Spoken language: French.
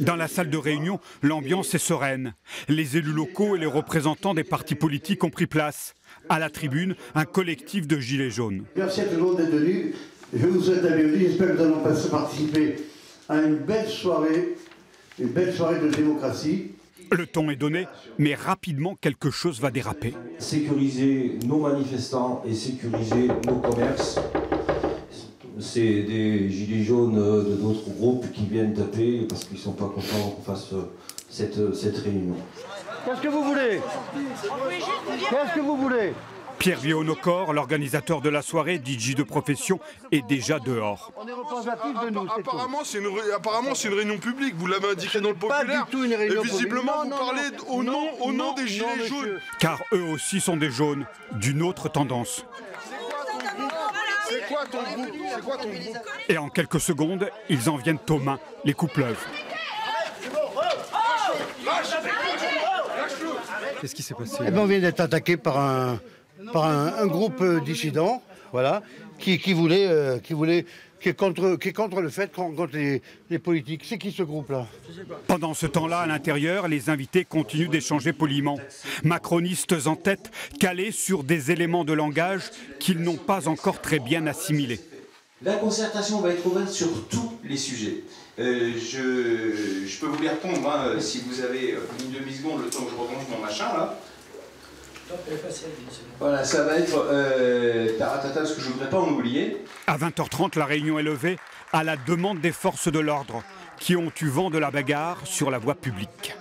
Dans la salle de réunion, l'ambiance est sereine. Les élus locaux et les représentants des partis politiques ont pris place. À la tribune, un collectif de gilets jaunes. Merci à tout le monde d'être venu. Je vous souhaite la bienvenue. J'espère que nous allons participer à une belle soirée de démocratie. Le ton est donné, mais rapidement quelque chose va déraper. Sécuriser nos manifestants et sécuriser nos commerces. C'est des gilets jaunes de d'autres groupes qui viennent taper parce qu'ils ne sont pas contents qu'on fasse cette réunion. Qu'est-ce que vous voulez? Qu'est-ce que vous voulez? Pierre Viaunocor, l'organisateur de la soirée, DJ de profession, est déjà dehors. On est représentatif de nous. Apparemment, c'est une réunion publique. Vous l'avez indiqué dans le populaire. Pas du tout une réunion et visiblement, publique. vous parlez au nom des gilets jaunes. Car eux aussi sont des jaunes, d'une autre tendance. C'est quoi ton groupe? Et en quelques secondes, ils en viennent aux mains, les coups pleuvent. Qu'est-ce qui s'est passé? Eh ben, on vient d'être attaqué par un groupe dissident, voilà, qui est contre le fait qu'on contre les politiques. C'est qui ce groupe-là? Pendant ce temps-là, à l'intérieur, les invités continuent d'échanger poliment. Macronistes en tête, calés sur des éléments de langage qu'ils n'ont pas encore très bien assimilés. La concertation va être ouverte sur tous les sujets. Je peux vous les répondre, hein, si vous avez une demi-seconde, le temps que je rebranche mon machin, là. Voilà, ça va être taratata, parce que je ne voudrais pas en oublier. À 20h30, la réunion est levée à la demande des forces de l'ordre qui ont eu vent de la bagarre sur la voie publique.